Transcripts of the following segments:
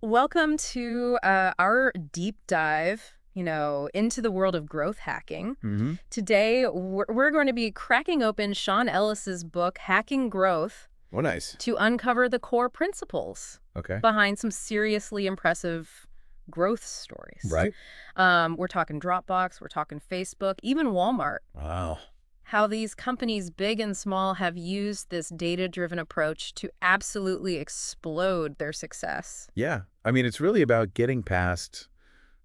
Welcome to our deep dive, into the world of growth hacking. Hmm. Today, we're going to be cracking open Sean Ellis's book, Hacking Growth, Oh, nice. to uncover the core principles Okay. behind some seriously impressive growth stories. Right. We're talking Dropbox, we're talking Facebook, even Walmart. Wow. How these companies, big and small, have used this data-driven approach to absolutely explode their success. Yeah. I mean, it's really about getting past,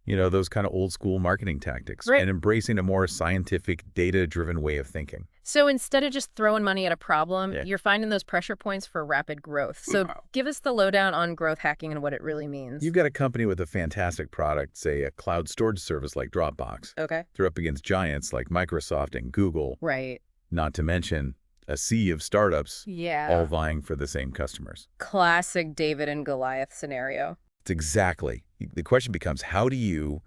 those kind of old school marketing tactics Right. and embracing a more scientific, data-driven way of thinking. So instead of just throwing money at a problem, Yeah. you're finding those pressure points for rapid growth. So Wow. give us the lowdown on growth hacking and what it really means. You've got a company with a fantastic product, say a cloud storage service like Dropbox. Okay. They're up against giants like Microsoft and Google, Right. not to mention a sea of startups all Yeah. vying for the same customers. Classic David and Goliath scenario. It's exactly. The question becomes, how do you,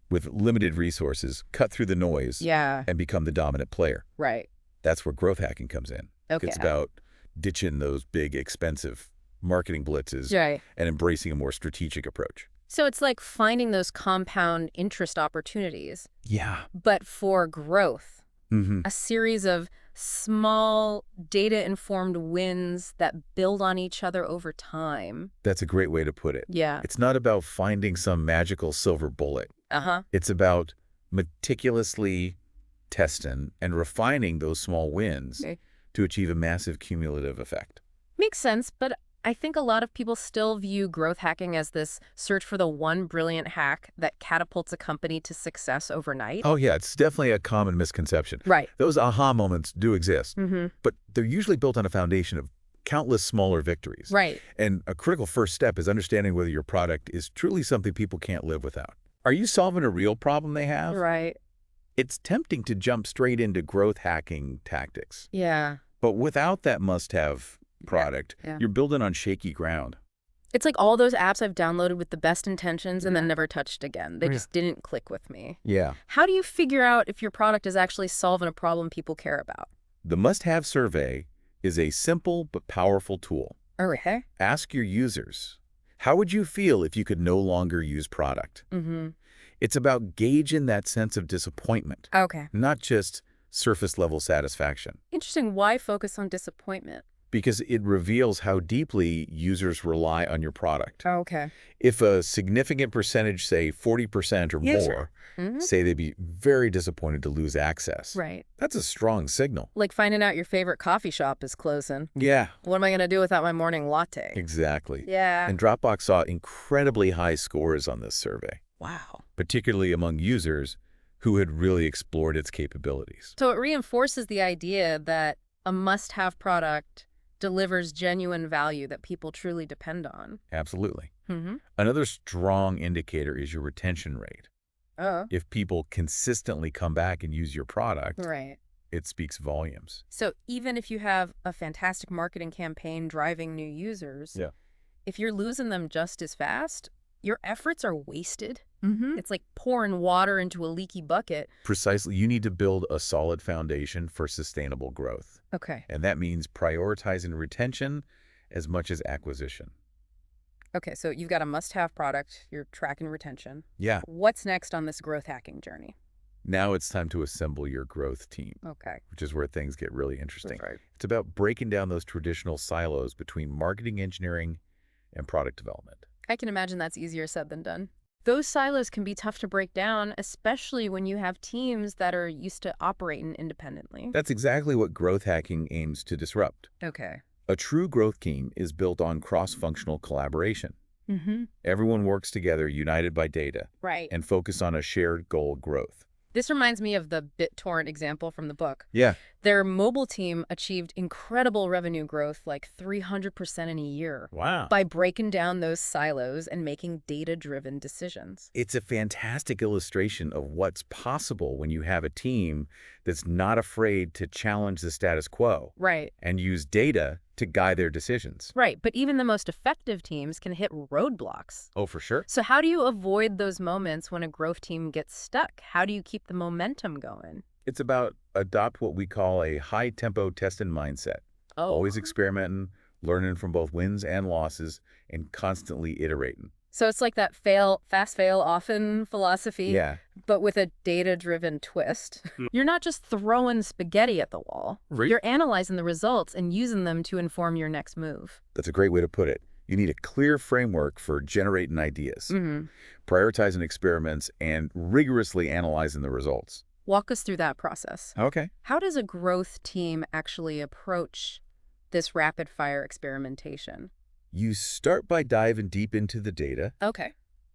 with limited resources, cut through the noise Yeah. and become the dominant player? Right. That's where growth hacking comes in. Okay. It's about ditching those big, expensive marketing blitzes Right. and embracing a more strategic approach. So it's like finding those compound interest opportunities, Yeah. but for growth. Hmm. A series of small data-informed wins that build on each other over time. That's a great way to put it. Yeah. It's not about finding some magical silver bullet. Uh-huh. It's about meticulously testing and refining those small wins Okay. to achieve a massive cumulative effect. Makes sense, but I think a lot of people still view growth hacking as this search for the one brilliant hack that catapults a company to success overnight. Oh, yeah, it's definitely a common misconception. Right. Those aha moments do exist, Mm-hmm. but they're usually built on a foundation of countless smaller victories. Right. And a critical first step is understanding whether your product is truly something people can't live without. Are you solving a real problem they have? Right. It's tempting to jump straight into growth hacking tactics, Yeah. but without that must-have product, Yeah. you're building on shaky ground. It's like all those apps I've downloaded with the best intentions and then never touched again. They Yeah. just didn't click with me. Yeah. How do you figure out if your product is actually solving a problem people care about? The must-have survey is a simple but powerful tool. Okay. Ask your users, how would you feel if you could no longer use product? Mm-hmm. It's about gauging that sense of disappointment, Okay. not just surface-level satisfaction, Interesting. Why focus on disappointment? because it reveals how deeply users rely on your product. Okay. If a significant percentage, say 40% or Yes, sir. more, Mm-hmm. say they'd be very disappointed to lose access, Right. that's a strong signal. Like finding out your favorite coffee shop is closing. Yeah, What am I going to do without my morning latte? exactly. Yeah. And Dropbox saw incredibly high scores on this survey, Wow. particularly among users who had really explored its capabilities. So it reinforces the idea that a must-have product delivers genuine value that people truly depend on. Absolutely. Mm-hmm. Another strong indicator is your retention rate. Oh. If people consistently come back and use your product, Right. it speaks volumes. So even if you have a fantastic marketing campaign driving new users, Yeah. if you're losing them just as fast, your efforts are wasted. Mm-hmm. It's like pouring water into a leaky bucket. Precisely, you need to build a solid foundation for sustainable growth. Okay. And that means prioritizing retention as much as acquisition. Okay, so you've got a must-have product. You're tracking retention. Yeah. What's next on this growth hacking journey? Now it's time to assemble your growth team, Okay. which is where things get really interesting. Right. It's about breaking down those traditional silos between marketing engineering and product development. I can imagine that's easier said than done. Those silos can be tough to break down, especially when you have teams that are used to operating independently. That's exactly what growth hacking aims to disrupt. Okay. A true growth team is built on cross-functional collaboration. Mm-hmm. Everyone works together, united by data, Right. and focused on a shared goal: growth. This reminds me of the BitTorrent example from the book. Yeah. Their mobile team achieved incredible revenue growth, like 300% in a year, Wow. by breaking down those silos and making data-driven decisions. It's a fantastic illustration of what's possible when you have a team that's not afraid to challenge the status quo Right. and use data to guide their decisions. Right, but even the most effective teams can hit roadblocks. Oh, for sure. So how do you avoid those moments when a growth team gets stuck? How do you keep the momentum going? It's about adopt what we call a high-tempo testing mindset. Oh. Always experimenting, learning from both wins and losses, and constantly iterating. So it's like that fast fail often philosophy, Yeah. but with a data-driven twist. You're not just throwing spaghetti at the wall. Right. You're analyzing the results and using them to inform your next move. That's a great way to put it. You need a clear framework for generating ideas, Mm-hmm. prioritizing experiments, and rigorously analyzing the results. Walk us through that process. Okay. How does a growth team actually approach this rapid-fire experimentation? You start by diving deep into the data, Okay.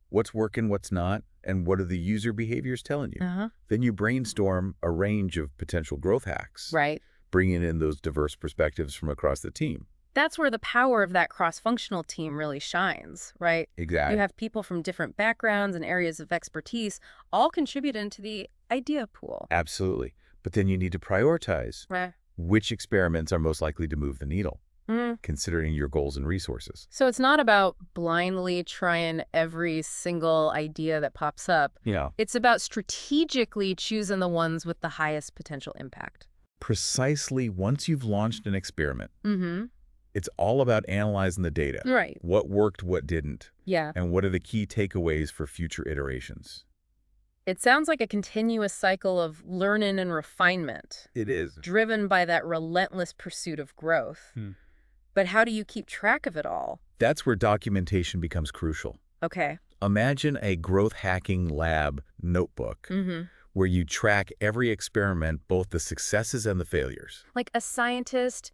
what's working, what's not, and what are the user behaviors telling you. Uh-huh. Then you brainstorm a range of potential growth hacks, Right. bringing in those diverse perspectives from across the team. That's where the power of that cross-functional team really shines, right? Exactly. You have people from different backgrounds and areas of expertise all contributing to the idea pool. Absolutely. But then you need to prioritize Right. which experiments are most likely to move the needle, Mm. considering your goals and resources. So it's not about blindly trying every single idea that pops up. Yeah. It's about strategically choosing the ones with the highest potential impact. Precisely once you've launched an experiment, Mm-hmm. it's all about analyzing the data. Right. What worked, what didn't, Yeah. and what are the key takeaways for future iterations. It sounds like a continuous cycle of learning and refinement, It is. driven by that relentless pursuit of growth. But how do you keep track of it all? That's where documentation becomes crucial. Okay. Imagine a growth hacking lab notebook Mm-hmm. where you track every experiment, both the successes and the failures. Like a scientist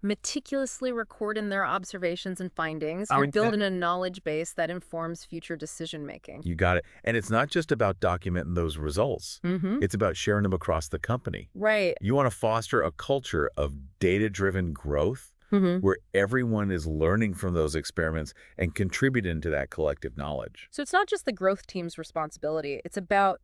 meticulously recording their observations and findings, Oh, you're yeah. building a knowledge base that informs future decision-making. You got it. And it's not just about documenting those results. Mm-hmm. It's about sharing them across the company. Right. You want to foster a culture of data-driven growth Mm-hmm. where everyone is learning from those experiments and contributing to that collective knowledge. So it's not just the growth team's responsibility. It's about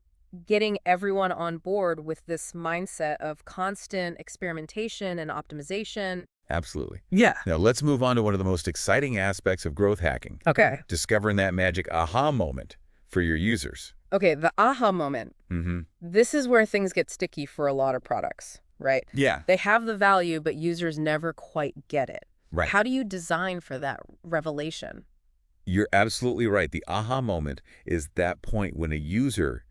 getting everyone on board with this mindset of constant experimentation and optimization. Absolutely. Yeah. Now, let's move on to one of the most exciting aspects of growth hacking, Okay. discovering that magic aha moment for your users. Okay, the aha moment. Mm-hmm. This is where things get sticky for a lot of products, right? Yeah. They have the value, but users never quite get it. Right. How do you design for that revelation? You're absolutely right. The aha moment is that point when a user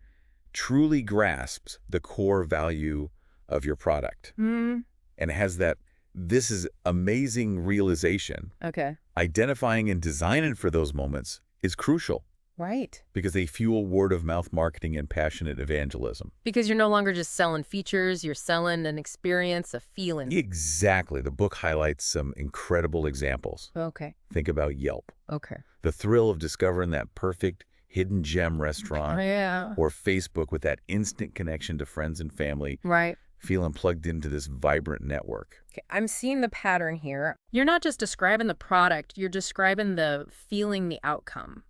truly grasps the core value of your product Hmm. and has that this is amazing realization. Okay. Identifying and designing for those moments is crucial Right. because they fuel word-of-mouth marketing and passionate evangelism. Because you're no longer just selling features, you're selling an experience, a feeling. Exactly. The book highlights some incredible examples. Okay. Think about Yelp. Okay. The thrill of discovering that perfect hidden gem Oh, restaurant, yeah. or Facebook with that instant connection to friends and family, Right. feeling plugged into this vibrant network. Okay, I'm seeing the pattern here. You're not just describing the product, you're describing the feeling, the outcome.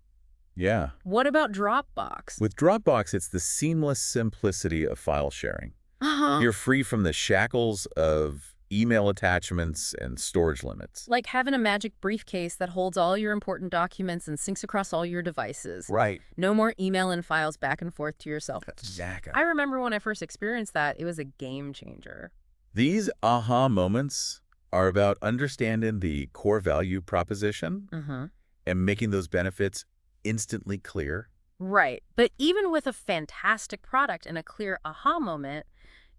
Yeah. What about Dropbox? With Dropbox, it's the seamless simplicity of file sharing. Uh-huh. You're free from the shackles of email attachments and storage limits. Like having a magic briefcase that holds all your important documents and syncs across all your devices. Right. No more emailing files back and forth to yourself. Exactly. I remember when I first experienced that, it was a game changer. These aha moments are about understanding the core value proposition Uh-huh. and making those benefits instantly clear. Right. But even with a fantastic product and a clear aha moment,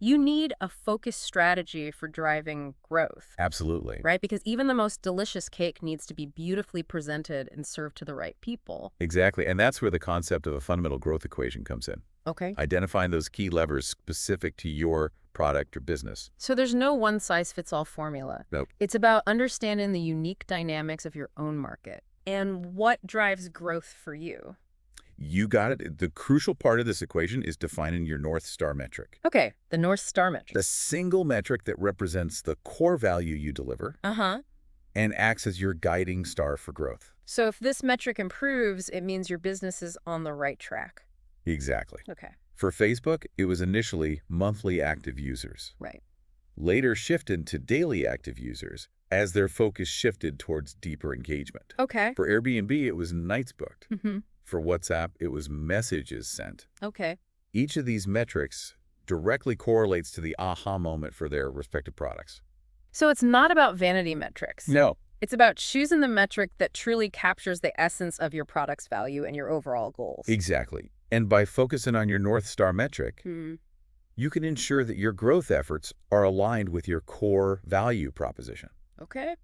you need a focused strategy for driving growth, Absolutely. right? Because even the most delicious cake needs to be beautifully presented and served to the right people. Exactly. And that's where the concept of a fundamental growth equation comes in. Okay. Identifying those key levers specific to your product or business. So there's no one-size-fits-all formula. Nope. It's about understanding the unique dynamics of your own market and what drives growth for you. You got it. The crucial part of this equation is defining your North Star metric. Okay, the North Star metric. The single metric that represents the core value you deliver Uh-huh. and acts as your guiding star for growth. So if this metric improves, it means your business is on the right track. Exactly. Okay, For Facebook, it was initially monthly active users, right. later shifted to daily active users as their focus shifted towards deeper engagement. Okay. For Airbnb, it was nights booked. Mm-hmm. For WhatsApp, it was messages sent. Okay. Each of these metrics directly correlates to the aha moment for their respective products. So it's not about vanity metrics. No. It's about choosing the metric that truly captures the essence of your product's value and your overall goals. Exactly. And by focusing on your North Star metric, Hmm. you can ensure that your growth efforts are aligned with your core value proposition. Okay.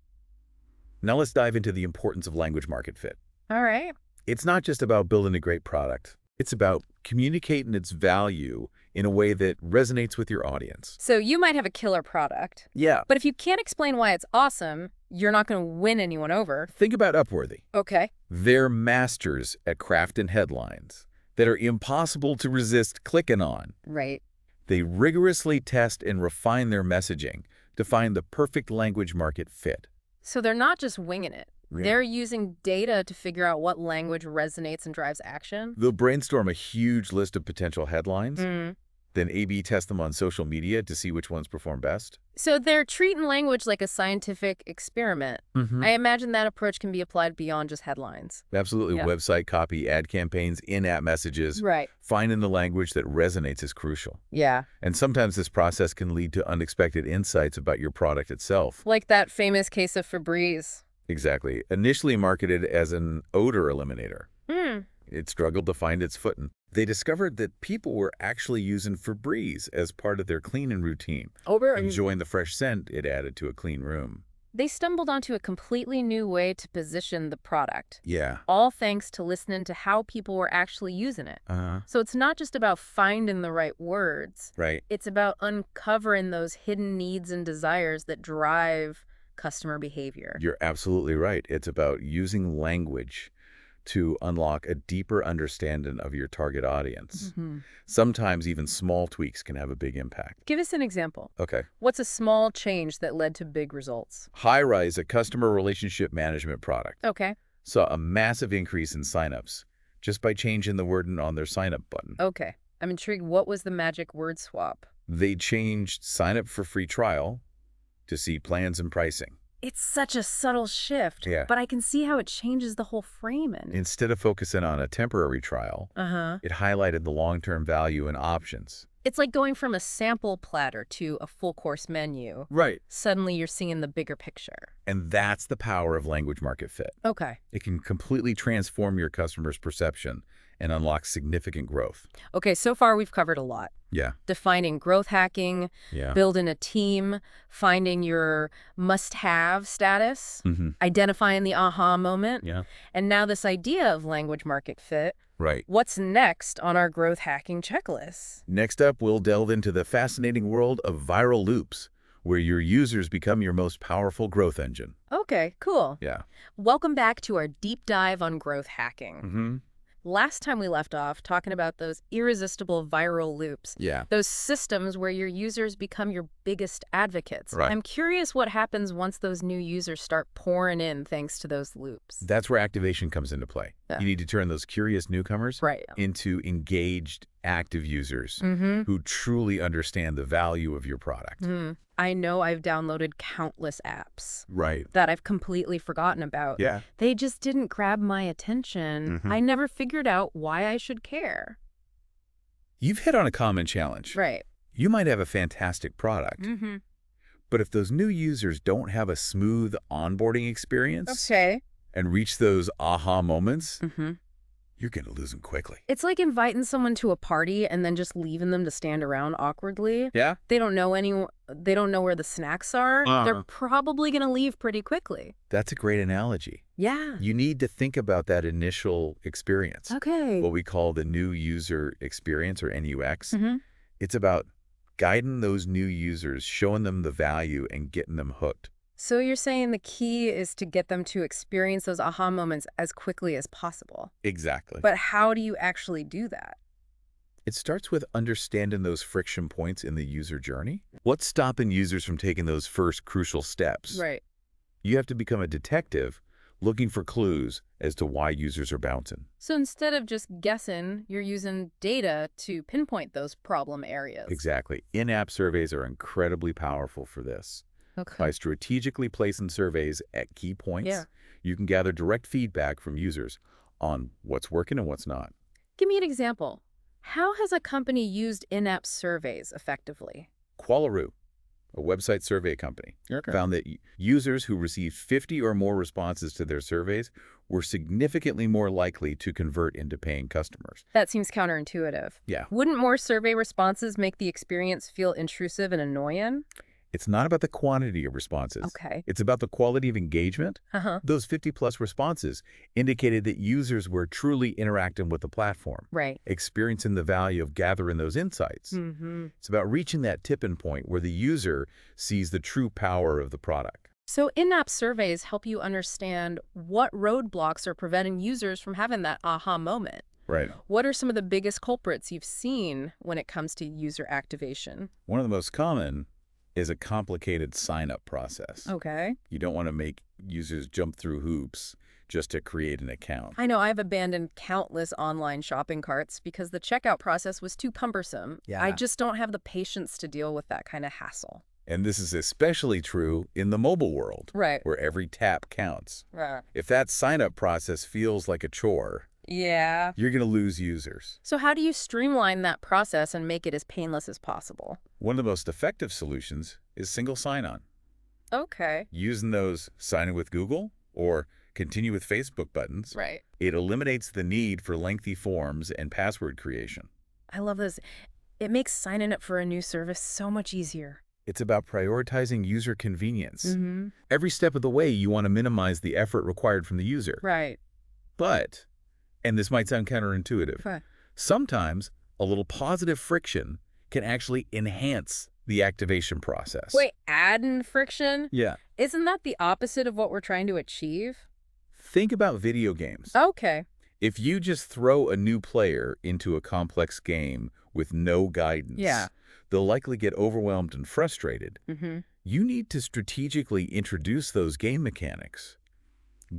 Now let's dive into the importance of language market fit. All right. It's not just about building a great product. It's about communicating its value in a way that resonates with your audience. So you might have a killer product, Yeah. but if you can't explain why it's awesome, you're not going to win anyone over. Think about Upworthy. Okay. They're masters at crafting headlines that are impossible to resist clicking on. Right. They rigorously test and refine their messaging to find the perfect language market fit. So they're not just winging it. Yeah. They're using data to figure out what language resonates and drives action. They'll brainstorm a huge list of potential headlines, then A/B test them on social media to see which ones perform best. So they're treating language like a scientific experiment. I imagine that approach can be applied beyond just headlines. Absolutely. Yeah. Website copy, ad campaigns, in-app messages. Right. Finding the language that resonates is crucial. Yeah. And sometimes this process can lead to unexpected insights about your product itself. Like that famous case of Febreze. Exactly. Initially marketed as an odor eliminator, Hmm. it struggled to find its footing. They discovered that people were actually using Febreze as part of their cleaning routine, enjoying the fresh scent it added to a clean room. They stumbled onto a completely new way to position the product, Yeah. all thanks to listening to how people were actually using it. So it's not just about finding the right words. Right. It's about uncovering those hidden needs and desires that drive customer behavior. You're absolutely right. It's about using language to unlock a deeper understanding of your target audience. Sometimes even small tweaks can have a big impact. Give us an example. Okay. What's a small change that led to big results? Highrise, a customer relationship management product, Okay. saw a massive increase in signups just by changing the wording on their sign-up button. Okay. I'm intrigued. What was the magic word swap? They changed sign up for free trial to see plans and pricing. It's such a subtle shift, Yeah. but I can see how it changes the whole framing. Instead of focusing on a temporary trial, it highlighted the long-term value and options. It's like going from a sample platter to a full course menu. Right. Suddenly you're seeing the bigger picture. And that's the power of language market fit. Okay. It can completely transform your customer's perception and unlock significant growth. Okay, so far we've covered a lot. Yeah. Defining growth hacking, Yeah. building a team, finding your must-have status, identifying the aha moment, Yeah. and now this idea of language market fit. Right. What's next on our growth hacking checklist? Next up, we'll delve into the fascinating world of viral loops, where your users become your most powerful growth engine. Okay, cool. Yeah. Welcome back to our deep dive on growth hacking. Last time we left off talking about those irresistible viral loops. Yeah. Those systems where your users become your biggest advocates. Right. I'm curious what happens once those new users start pouring in thanks to those loops. That's where activation comes into play. Yeah. You need to turn those curious newcomers Right. into engaged, active users who truly understand the value of your product. I know I've downloaded countless apps Right. that I've completely forgotten about. Yeah. They just didn't grab my attention. I never figured out why I should care. You've hit on a common challenge. Right. You might have a fantastic product, but if those new users don't have a smooth onboarding experience Okay. and reach those aha moments, you're going to lose them quickly. It's like inviting someone to a party and then just leaving them to stand around awkwardly. Yeah? They don't know where the snacks are. They're probably going to leave pretty quickly. That's a great analogy. Yeah. You need to think about that initial experience, Okay. what we call the new user experience or NUX. It's about guiding those new users, showing them the value, and getting them hooked. So you're saying the key is to get them to experience those aha moments as quickly as possible. Exactly. But how do you actually do that? It starts with understanding those friction points in the user journey. What's stopping users from taking those first crucial steps? Right. You have to become a detective looking for clues as to why users are bouncing. So instead of just guessing, you're using data to pinpoint those problem areas. Exactly. In-app surveys are incredibly powerful for this. Okay. By strategically placing surveys at key points, you can gather direct feedback from users on what's working and what's not. Give me an example. How has a company used in-app surveys effectively? Qualaroo, a website survey company, Okay. found that users who received 50 or more responses to their surveys were significantly more likely to convert into paying customers. That seems counterintuitive. Yeah. Wouldn't more survey responses make the experience feel intrusive and annoying? It's not about the quantity of responses. Okay. It's about the quality of engagement. Uh-huh. Those 50-plus responses indicated that users were truly interacting with the platform, Right. experiencing the value of gathering those insights. Mm-hmm. It's about reaching that tipping point where the user sees the true power of the product. So in-app surveys help you understand what roadblocks are preventing users from having that aha moment. Right. What are some of the biggest culprits you've seen when it comes to user activation? One of the most common is a complicated sign-up process. Okay. You don't want to make users jump through hoops just to create an account. I know I've abandoned countless online shopping carts because the checkout process was too cumbersome. Yeah. I just don't have the patience to deal with that kind of hassle. And this is especially true in the mobile world, Right. where every tap counts. Right. If that sign-up process feels like a chore, Yeah. you're going to lose users. So how do you streamline that process and make it as painless as possible? One of the most effective solutions is single sign-on. Okay. Using those sign in with Google or continue with Facebook buttons, Right. it eliminates the need for lengthy forms and password creation. I love this. It makes signing up for a new service so much easier. It's about prioritizing user convenience. Mm-hmm. Every step of the way, you want to minimize the effort required from the user. Right. But, and this might sound counterintuitive, Okay. sometimes a little positive friction can actually enhance the activation process. Wait, adding friction? Yeah. Isn't that the opposite of what we're trying to achieve? Think about video games. Okay. If you just throw a new player into a complex game with no guidance, Yeah. they'll likely get overwhelmed and frustrated. Mm-hmm. You need to strategically introduce those game mechanics,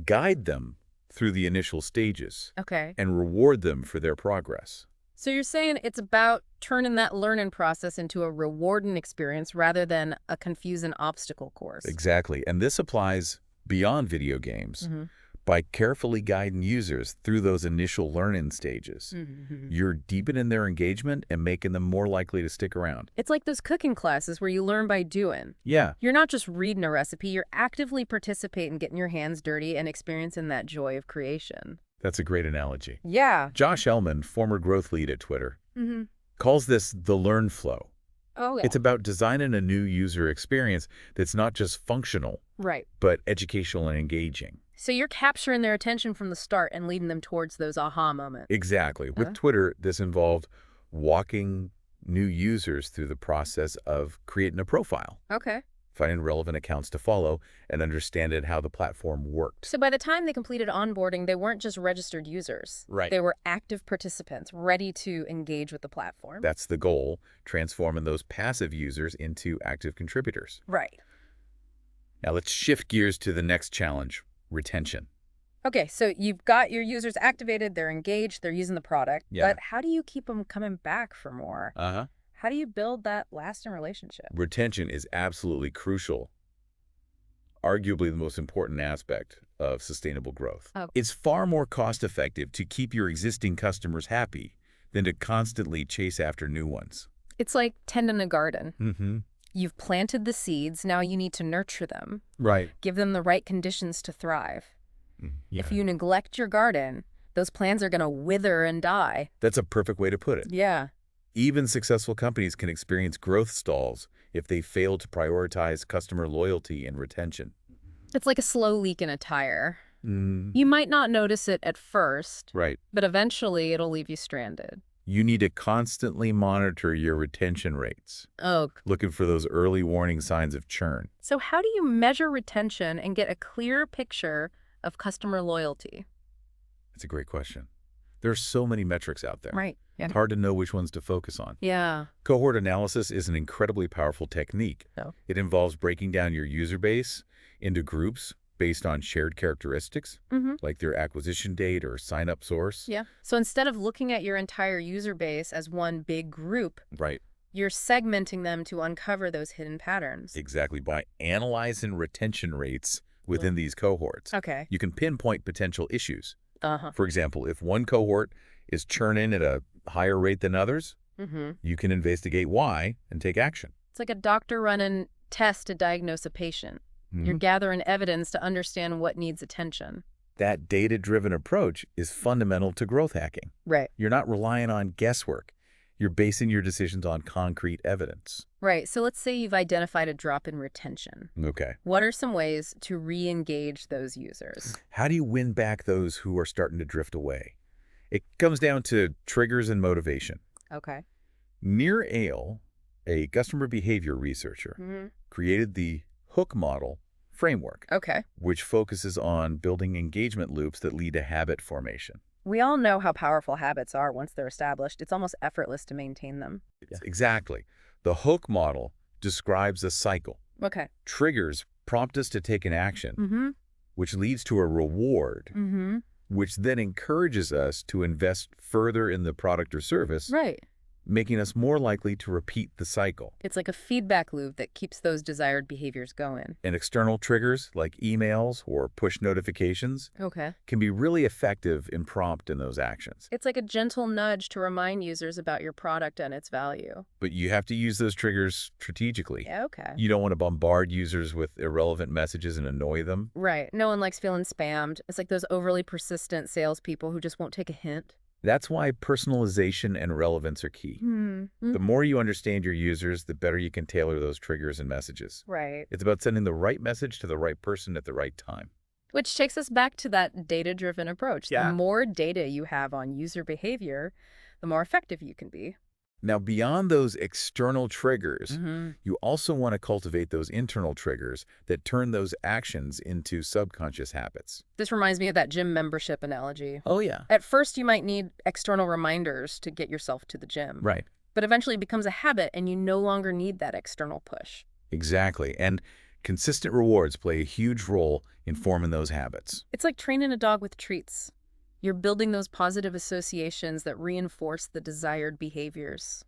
guide them through the initial stages, Okay. and reward them for their progress. So you're saying it's about turning that learning process into a rewarding experience rather than a confusing obstacle course. Exactly. And this applies beyond video games. Mm-hmm. By carefully guiding users through those initial learning stages, Mm-hmm. you're deepening their engagement and making them more likely to stick around. It's like those cooking classes where you learn by doing. Yeah, You're not just reading a recipe, you're actively participating, getting your hands dirty, and experiencing that joy of creation. that's a great analogy. Yeah. Josh Ellman, former growth lead at Twitter, Mm-hmm. calls this the learn flow. Oh, yeah. It's about designing a new user experience that's not just functional, Right. but educational and engaging. So you're capturing their attention from the start and leading them towards those aha moments. Exactly. With Huh? Twitter, this involved walking new users through the process of creating a profile, Okay. finding relevant accounts to follow, and understanding how the platform worked. So by the time they completed onboarding, they weren't just registered users. Right. They were active participants ready to engage with the platform. That's the goal, transforming those passive users into active contributors. Right. Now let's shift gears to the next challenge, retention. Okay, so you've got your users activated, they're engaged, they're using the product. Yeah. But how do you keep them coming back for more? Uh-huh. How do you build that lasting relationship? Retention is absolutely crucial, arguably the most important aspect of sustainable growth. Oh. It's far more cost-effective to keep your existing customers happy than to constantly chase after new ones. It's like tending a garden. Mm-hmm. You've planted the seeds, now you need to nurture them, Right. give them the right conditions to thrive. Yeah. If you neglect your garden, those plants are going to wither and die. That's a perfect way to put it. Yeah. Even successful companies can experience growth stalls if they fail to prioritize customer loyalty and retention. It's like a slow leak in a tire. Mm. You might not notice it at first, Right. but eventually it'll leave you stranded. You need to constantly monitor your retention rates, Oh, looking for those early warning signs of churn. so how do you measure retention and get a clear picture of customer loyalty? That's a great question. There are so many metrics out there. Right. Yeah. It's hard to know which ones to focus on. Yeah. Cohort analysis is an incredibly powerful technique. Oh. It involves breaking down your user base into groups based on shared characteristics, Mm-hmm. like their acquisition date or sign-up source. Yeah. So instead of looking at your entire user base as one big group, Right. you're segmenting them to uncover those hidden patterns. Exactly. By analyzing retention rates within these cohorts, Okay. you can pinpoint potential issues. Uh-huh. For example, if one cohort is churning at a higher rate than others, Mm-hmm. you can investigate why and take action. It's like a doctor running test to diagnose a patient. You're Mhm. gathering evidence to understand what needs attention. That data-driven approach is fundamental to growth hacking. Right. You're not relying on guesswork. You're basing your decisions on concrete evidence. Right. So let's say you've identified a drop in retention. Okay. What are some ways to re-engage those users? How do you win back those who are starting to drift away? It comes down to triggers and motivation. Okay. Near Ale, a customer behavior researcher, created the hook model framework, Okay. which focuses on building engagement loops that lead to habit formation. We all know how powerful habits are once they're established. It's almost effortless to maintain them. Exactly. The hook model describes a cycle. Okay. Triggers prompt us to take an action, Mm-hmm. which leads to a reward, Mm-hmm. which then encourages us to invest further in the product or service, Right. making us more likely to repeat the cycle. It's like a feedback loop that keeps those desired behaviors going. And external triggers like emails or push notifications Okay. can be really effective in prompting those actions. It's like a gentle nudge to remind users about your product and its value. But you have to use those triggers strategically. Yeah, okay. You don't want to bombard users with irrelevant messages and annoy them. Right. No one likes feeling spammed. It's like those overly persistent salespeople who just won't take a hint. That's why personalization and relevance are key. The more you understand your users, the better you can tailor those triggers and messages. Right. It's about sending the right message to the right person at the right time. Which takes us back to that data-driven approach. Yeah. The more data you have on user behavior, the more effective you can be. Now, beyond those external triggers, Mm-hmm. you also want to cultivate those internal triggers that turn those actions into subconscious habits. This reminds me of that gym membership analogy. Oh, yeah. At first, you might need external reminders to get yourself to the gym. Right. But eventually it becomes a habit and you no longer need that external push. Exactly. And consistent rewards play a huge role in forming those habits. It's like training a dog with treats. You're building those positive associations that reinforce the desired behaviors.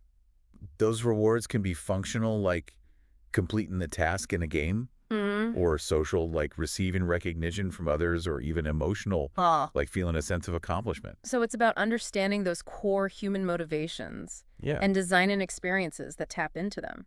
Those rewards can be functional, like completing the task in a game, or social, like receiving recognition from others, or even emotional, like feeling a sense of accomplishment. So it's about understanding those core human motivations Yeah. and designing experiences that tap into them.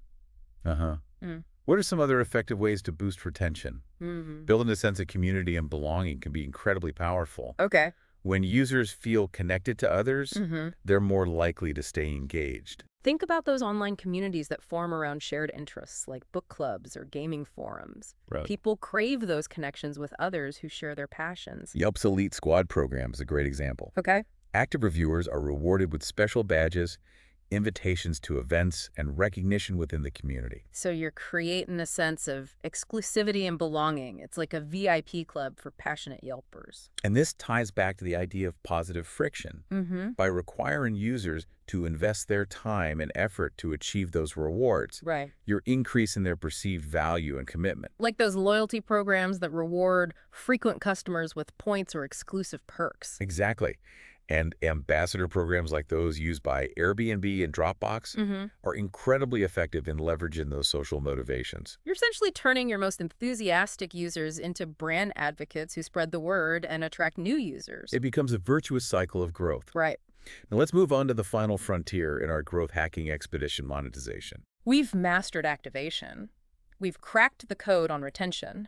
Uh-huh. Mm. What are some other effective ways to boost retention? Mm-hmm. Building a sense of community and belonging can be incredibly powerful. Okay. When users feel connected to others, Mm-hmm. they're more likely to stay engaged. Think about those online communities that form around shared interests, like book clubs or gaming forums. Right. People crave those connections with others who share their passions. Yelp's Elite Squad program is a great example. Okay. Active reviewers are rewarded with special badges, invitations to events, and recognition within the community. So you're creating a sense of exclusivity and belonging. It's like a VIP club for passionate Yelpers. And this ties back to the idea of positive friction. Mm-hmm. By requiring users to invest their time and effort to achieve those rewards, Right. you're increasing their perceived value and commitment. Like those loyalty programs that reward frequent customers with points or exclusive perks. Exactly. And ambassador programs like those used by Airbnb and Dropbox Mm-hmm. are incredibly effective in leveraging those social motivations. You're essentially turning your most enthusiastic users into brand advocates who spread the word and attract new users. It becomes a virtuous cycle of growth. Right. Now let's move on to the final frontier in our growth hacking expedition: monetization. We've mastered activation. We've cracked the code on retention.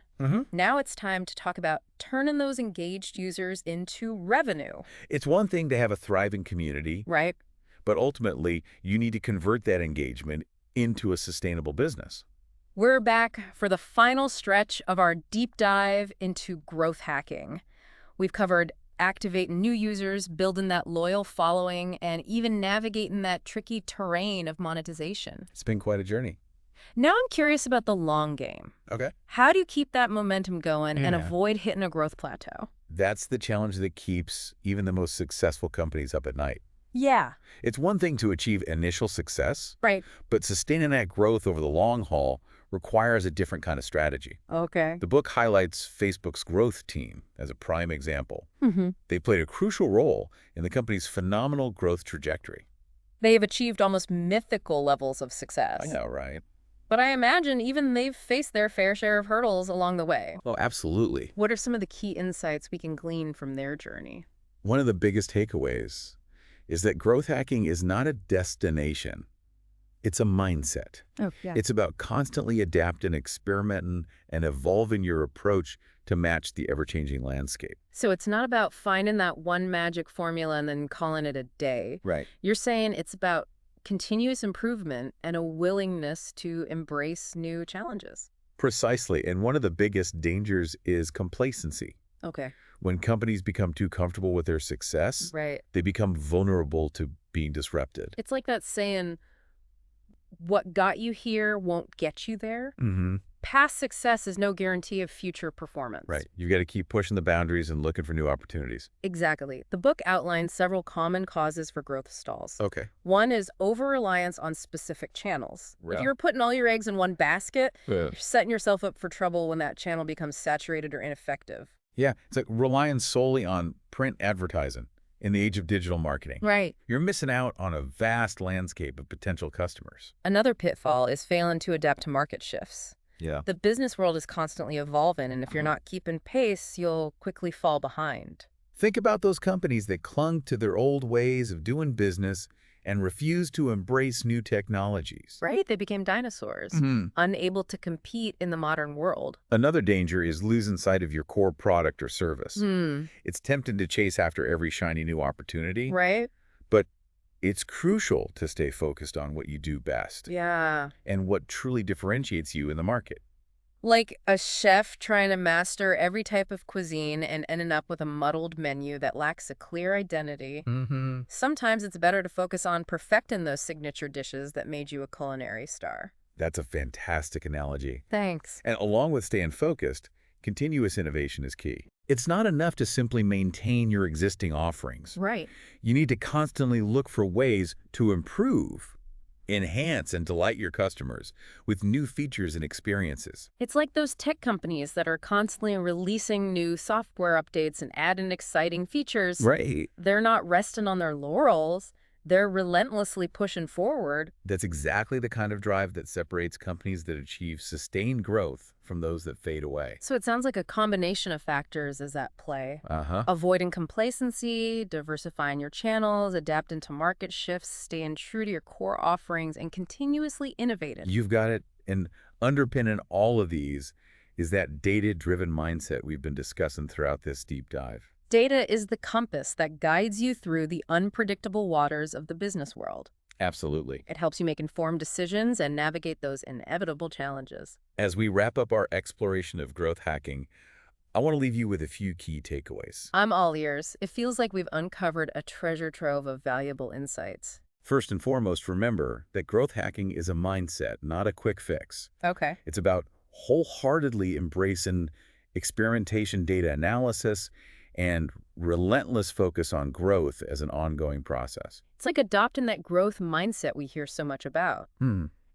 Now it's time to talk about turning those engaged users into revenue. It's one thing to have a thriving community, Right? but ultimately you need to convert that engagement into a sustainable business. We're back for the final stretch of our deep dive into growth hacking. We've covered activating new users, building that loyal following, and even navigating that tricky terrain of monetization. It's been quite a journey. Now I'm curious about the long game. Okay. How do you keep that momentum going and Yeah. avoid hitting a growth plateau? That's the challenge that keeps even the most successful companies up at night. Yeah. It's one thing to achieve initial success, Right. but sustaining that growth over the long haul requires a different kind of strategy. Okay. The book highlights Facebook's growth team as a prime example. Mm-hmm. They played a crucial role in the company's phenomenal growth trajectory. They have achieved almost mythical levels of success. I know, right? But I imagine even they've faced their fair share of hurdles along the way. Oh, absolutely. What are some of the key insights we can glean from their journey? One of the biggest takeaways is that growth hacking is not a destination. It's a mindset. Oh, yeah. It's about constantly adapting, experimenting, and evolving your approach to match the ever-changing landscape. So it's not about finding that one magic formula and then calling it a day. Right. You're saying it's about continuous improvement and a willingness to embrace new challenges. Precisely. And one of the biggest dangers is complacency. Okay. When companies become too comfortable with their success, Right. they become vulnerable to being disrupted. It's like that saying, what got you here won't get you there. Mm-hmm. Past success is no guarantee of future performance. Right. You've got to keep pushing the boundaries and looking for new opportunities. Exactly. The book outlines several common causes for growth stalls. Okay. One is over-reliance on specific channels. Yeah. If you're putting all your eggs in one basket, Yeah. you're setting yourself up for trouble when that channel becomes saturated or ineffective. Yeah. It's like relying solely on print advertising in the age of digital marketing. Right. You're missing out on a vast landscape of potential customers. Another pitfall is failing to adapt to market shifts. Yeah. The business world is constantly evolving, and if you're not keeping pace, you'll quickly fall behind. Think about those companies that clung to their old ways of doing business and refused to embrace new technologies. Right? They became dinosaurs, unable to compete in the modern world. Another danger is losing sight of your core product or service. Hmm. It's tempting to chase after every shiny new opportunity, Right? but it's crucial to stay focused on what you do best Yeah. and what truly differentiates you in the market. Like a chef trying to master every type of cuisine and ending up with a muddled menu that lacks a clear identity. Mm-hmm. Sometimes it's better to focus on perfecting those signature dishes that made you a culinary star. That's a fantastic analogy. Thanks. And along with staying focused, continuous innovation is key. It's not enough to simply maintain your existing offerings. Right. You need to constantly look for ways to improve, enhance, and delight your customers with new features and experiences. It's like those tech companies that are constantly releasing new software updates and adding exciting features. Right. They're not resting on their laurels. They're relentlessly pushing forward. That's exactly the kind of drive that separates companies that achieve sustained growth from those that fade away. So it sounds like a combination of factors is at play. Avoiding complacency, diversifying your channels, adapting to market shifts, staying true to your core offerings, and continuously innovating. You've got it. And underpinning all of these is that data-driven mindset we've been discussing throughout this deep dive. Data is the compass that guides you through the unpredictable waters of the business world. Absolutely. It helps you make informed decisions and navigate those inevitable challenges. As we wrap up our exploration of growth hacking, I want to leave you with a few key takeaways. I'm all ears. It feels like we've uncovered a treasure trove of valuable insights. First and foremost, remember that growth hacking is a mindset, not a quick fix. Okay. It's about wholeheartedly embracing experimentation, data analysis, and relentless focus on growth as an ongoing process. It's like adopting that growth mindset we hear so much about.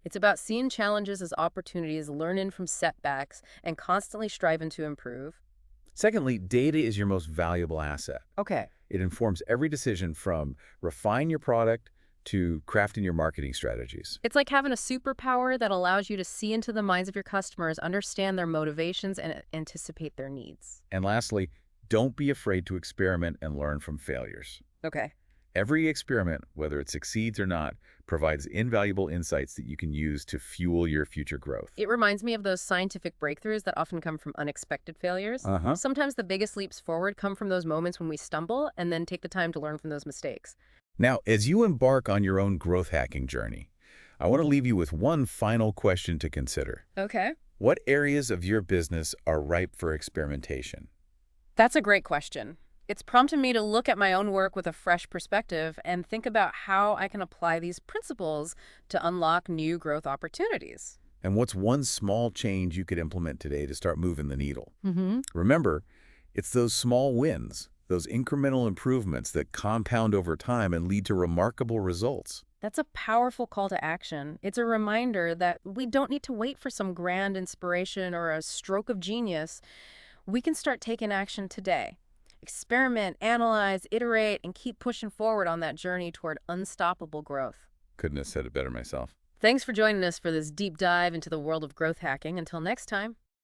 It's about seeing challenges as opportunities, learning from setbacks, and constantly striving to improve. Secondly, data is your most valuable asset. Okay. It informs every decision from refine your product to crafting your marketing strategies. It's like having a superpower that allows you to see into the minds of your customers, understand their motivations, and anticipate their needs. And lastly, don't be afraid to experiment and learn from failures. Okay. Every experiment, whether it succeeds or not, provides invaluable insights that you can use to fuel your future growth. It reminds me of those scientific breakthroughs that often come from unexpected failures. Sometimes the biggest leaps forward come from those moments when we stumble and then take the time to learn from those mistakes. Now, as you embark on your own growth hacking journey, I want to leave you with one final question to consider. Okay. What areas of your business are ripe for experimentation? That's a great question. It's prompted me to look at my own work with a fresh perspective and think about how I can apply these principles to unlock new growth opportunities. And what's one small change you could implement today to start moving the needle? Mm-hmm. Remember, it's those small wins, those incremental improvements that compound over time and lead to remarkable results. That's a powerful call to action. It's a reminder that we don't need to wait for some grand inspiration or a stroke of genius. We can start taking action today. Experiment, analyze, iterate, and keep pushing forward on that journey toward unstoppable growth. Couldn't have said it better myself. Thanks for joining us for this deep dive into the world of growth hacking. Until next time.